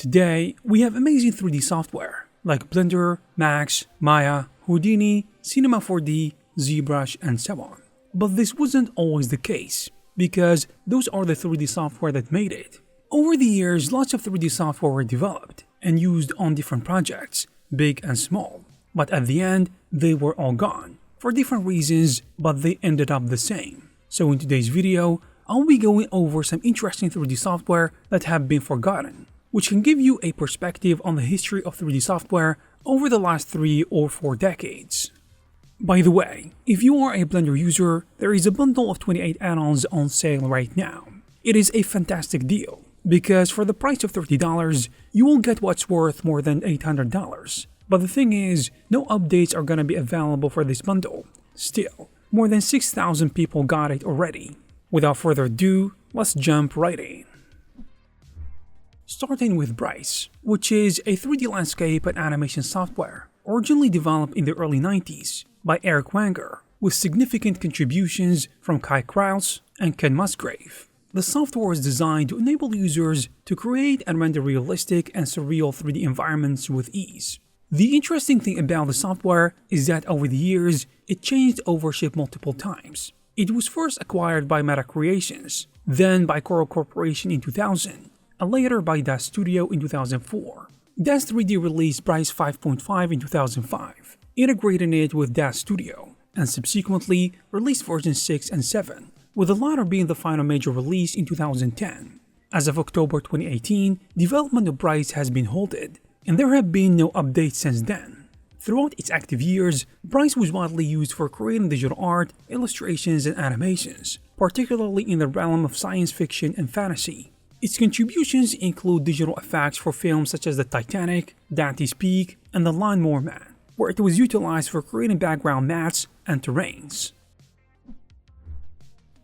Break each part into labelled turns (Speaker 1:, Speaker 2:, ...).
Speaker 1: Today, we have amazing 3D software like Blender, Max, Maya, Houdini, Cinema 4D, ZBrush, and so on. But this wasn't always the case, because those are the 3D software that made it. Over the years, lots of 3D software were developed and used on different projects, big and small. But at the end, they were all gone, for different reasons, but they ended up the same. So in today's video, I'll be going over some interesting 3D software that have been forgotten, which can give you a perspective on the history of 3D software over the last 3 or 4 decades. By the way, if you are a Blender user, there is a bundle of 28 add-ons on sale right now. It is a fantastic deal, because for the price of $30, you will get what's worth more than $800. But the thing is, no updates are gonna be available for this bundle. Still, more than 6,000 people got it already. Without further ado, let's jump right in. Starting with Bryce, which is a 3D landscape and animation software originally developed in the early 90s by Eric Wenger, with significant contributions from Kai Krause and Ken Musgrave. The software was designed to enable users to create and render realistic and surreal 3D environments with ease. The interesting thing about the software is that over the years, it changed ownership multiple times. It was first acquired by Meta Creations, then by Coral Corporation in 2000, and later by DAZ Studio in 2004. DAZ 3D released Bryce 5.5 in 2005, integrating it with DAZ Studio, and subsequently released version 6 and 7, with the latter being the final major release in 2010. As of October 2018, development of Bryce has been halted, and there have been no updates since then. Throughout its active years, Bryce was widely used for creating digital art, illustrations, and animations, particularly in the realm of science fiction and fantasy. Its contributions include digital effects for films such as the Titanic, Dante's Peak, and The Lawnmower Man, where it was utilized for creating background mattes and terrains.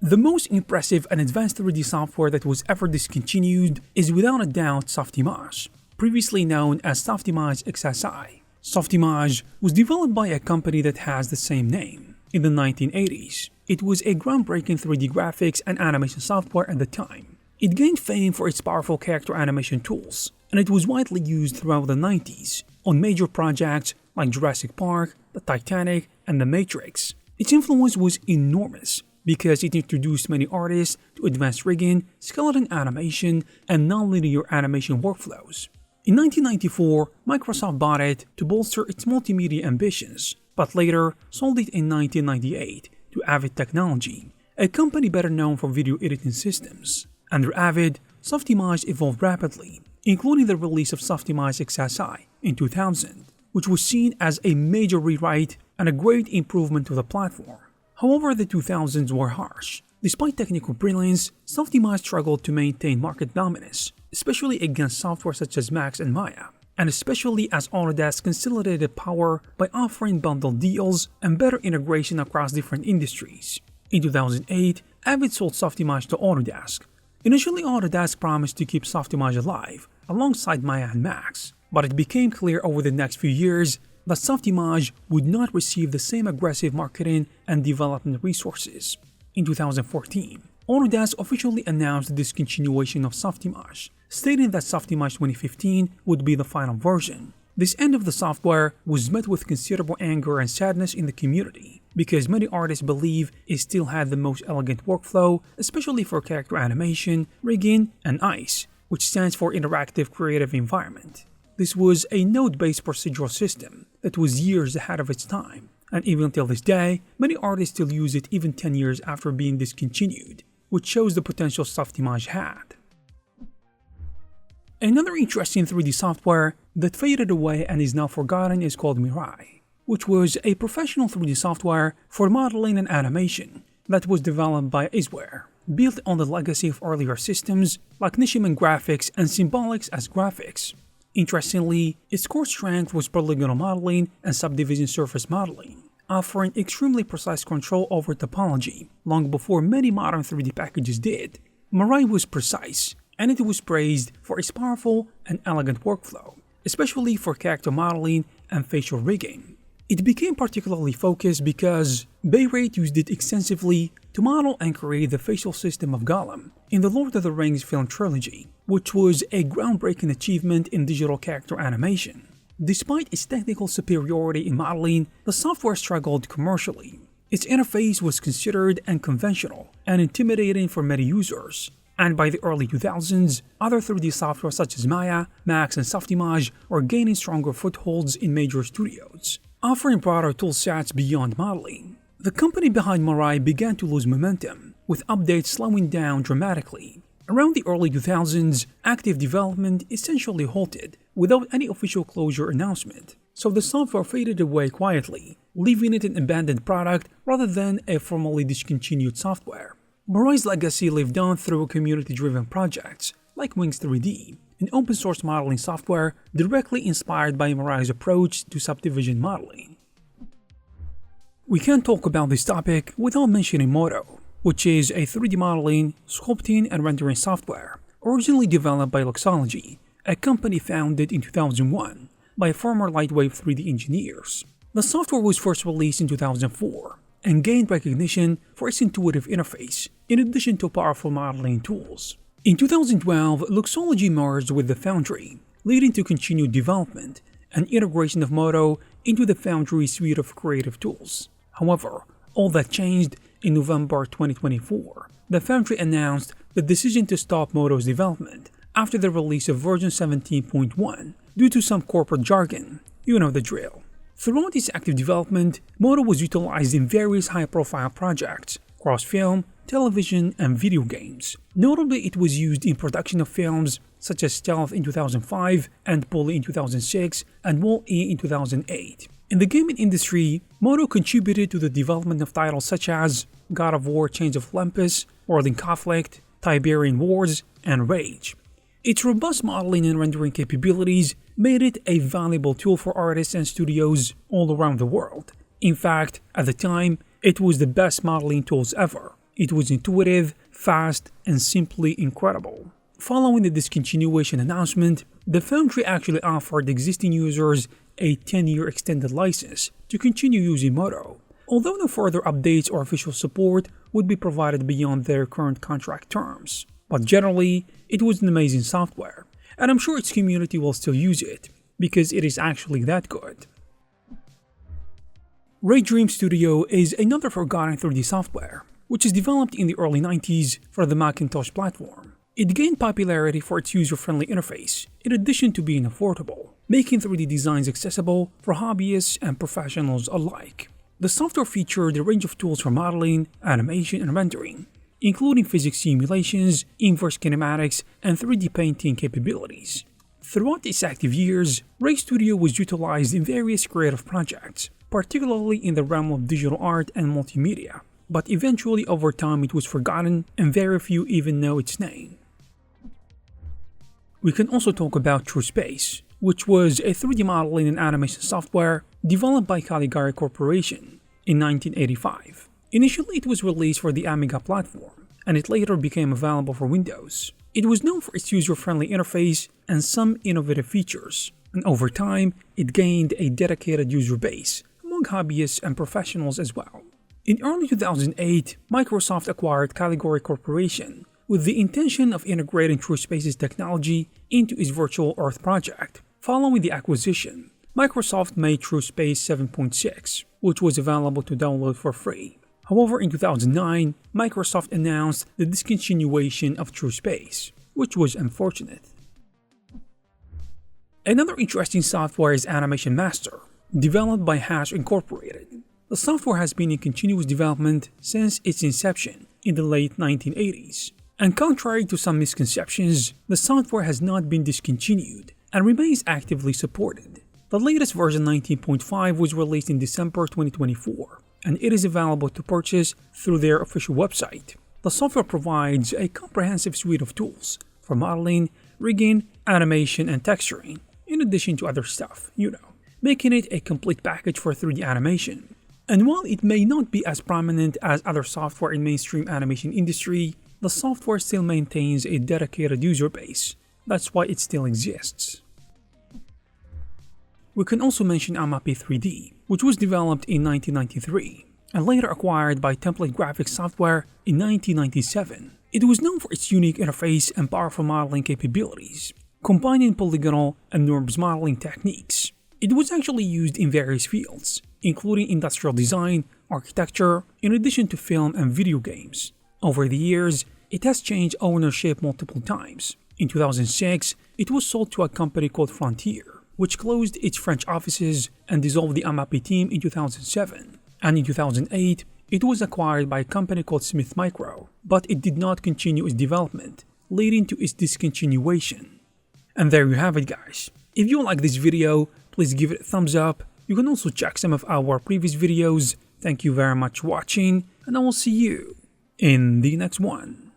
Speaker 1: The most impressive and advanced 3D software that was ever discontinued is without a doubt Softimage, previously known as Softimage XSI. Softimage was developed by a company that has the same name. In the 1980s, it was a groundbreaking 3D graphics and animation software at the time. It gained fame for its powerful character animation tools, and it was widely used throughout the 90s on major projects like Jurassic Park, the Titanic, and The Matrix. Its influence was enormous because it introduced many artists to advanced rigging, skeleton animation, and nonlinear animation workflows. In 1994, Microsoft bought it to bolster its multimedia ambitions, but later sold it in 1998 to Avid Technology, a company better known for video editing systems. Under Avid, Softimage evolved rapidly, including the release of Softimage XSI in 2000, which was seen as a major rewrite and a great improvement to the platform. However, the 2000s were harsh. Despite technical brilliance, Softimage struggled to maintain market dominance, especially against software such as Max and Maya, and especially as Autodesk consolidated power by offering bundled deals and better integration across different industries. In 2008, Avid sold Softimage to Autodesk. Initially, Autodesk promised to keep Softimage alive alongside Maya and Max, but it became clear over the next few years that Softimage would not receive the same aggressive marketing and development resources. In 2014, Autodesk officially announced the discontinuation of Softimage, stating that Softimage 2015 would be the final version. This end of the software was met with considerable anger and sadness in the community, because many artists believe it still had the most elegant workflow, especially for character animation, rigging, and ICE, which stands for Interactive Creative Environment. This was a node-based procedural system that was years ahead of its time, and even until this day, many artists still use it even 10 years after being discontinued, which shows the potential Softimage had. Another interesting 3D software that faded away and is now forgotten is called Marai, which was a professional 3D software for modeling and animation that was developed by Isware, built on the legacy of earlier systems like Nishiman Graphics and Symbolics as Graphics. Interestingly, its core strength was polygonal modeling and subdivision surface modeling, offering extremely precise control over topology long before many modern 3D packages did. Marai was precise, and it was praised for its powerful and elegant workflow, especially for character modeling and facial rigging. It became particularly focused because Bayrate used it extensively to model and create the facial system of Gollum in the Lord of the Rings film trilogy, which was a groundbreaking achievement in digital character animation. Despite its technical superiority in modeling, the software struggled commercially. Its interface was considered unconventional and intimidating for many users, and by the early 2000s, other 3D software such as Maya, Max, and Softimage were gaining stronger footholds in major studios, offering broader toolsets beyond modeling. The company behind Marai began to lose momentum, with updates slowing down dramatically. Around the early 2000s, active development essentially halted without any official closure announcement, so the software faded away quietly, leaving it an abandoned product rather than a formally discontinued software. Marai's legacy lived on through community-driven projects like Wings 3D, an open-source modeling software directly inspired by Marai's approach to subdivision modeling. We can't talk about this topic without mentioning Moto, which is a 3D modeling, sculpting, and rendering software originally developed by Luxology, a company founded in 2001 by former Lightwave 3D engineers. The software was first released in 2004 and gained recognition for its intuitive interface, in addition to powerful modeling tools. In 2012, Luxology merged with the Foundry, leading to continued development and integration of Moto into the Foundry suite of creative tools. However, all that changed in November 2024. The Foundry announced the decision to stop Moto's development after the release of version 17.1 due to some corporate jargon. You know the drill. Throughout its active development, Moto was utilized in various high-profile projects across film, television, and video games. Notably, it was used in production of films such as Stealth in 2005, and Bully in 2006, and Wall-E in 2008. In the gaming industry, Moto contributed to the development of titles such as God of War Chains of Olympus, World in Conflict, Tiberian Wars, and Rage. Its robust modeling and rendering capabilities made it a valuable tool for artists and studios all around the world. In fact, at the time, it was the best modeling tools ever. It was intuitive, fast, and simply incredible. Following the discontinuation announcement, the Foundry actually offered existing users a 10-year extended license to continue using Moto, although no further updates or official support would be provided beyond their current contract terms. But generally, it was an amazing software, and I'm sure its community will still use it, because it is actually that good. Ray Dream Studio is another forgotten 3D software, which is developed in the early 90s for the Macintosh platform. It gained popularity for its user-friendly interface, in addition to being affordable, making 3D designs accessible for hobbyists and professionals alike. The software featured a range of tools for modeling, animation, and rendering, including physics simulations, inverse kinematics, and 3D painting capabilities. Throughout its active years, Ray Studio was utilized in various creative projects, particularly in the realm of digital art and multimedia, but eventually over time it was forgotten and very few even know its name. We can also talk about TrueSpace, which was a 3D modeling and animation software developed by Caligari Corporation in 1985. Initially, it was released for the Amiga platform, and it later became available for Windows. It was known for its user-friendly interface and some innovative features, and over time, it gained a dedicated user base among hobbyists and professionals as well. In early 2008, Microsoft acquired Caligari Corporation with the intention of integrating TrueSpace's technology into its Virtual Earth project. Following the acquisition, Microsoft made TrueSpace 7.6, which was available to download for free. However, in 2009, Microsoft announced the discontinuation of TrueSpace, which was unfortunate. Another interesting software is Animation Master, developed by Hash Incorporated. The software has been in continuous development since its inception in the late 1980s. And contrary to some misconceptions, the software has not been discontinued and remains actively supported. The latest version 19.5 was released in December 2024, and it is available to purchase through their official website. The software provides a comprehensive suite of tools for modeling, rigging, animation, and texturing, in addition to other stuff, making it a complete package for 3D animation. And while it may not be as prominent as other software in mainstream animation industry, the software still maintains a dedicated user base. That's why it still exists. We can also mention Amap 3D, which was developed in 1993 and later acquired by Template Graphics Software in 1997. It was known for its unique interface and powerful modeling capabilities, combining polygonal and NURBS modeling techniques. It was actually used in various fields, including industrial design, architecture, in addition to film and video games. Over the years, it has changed ownership multiple times. In 2006, it was sold to a company called Frontier, which closed its French offices and dissolved the Amap team in 2007. And in 2008, it was acquired by a company called Smith Micro, but it did not continue its development, leading to its discontinuation. And there you have it, guys. If you like this video, please give it a thumbs up. You can also check some of our previous videos. Thank you very much for watching, and I will see you in the next one.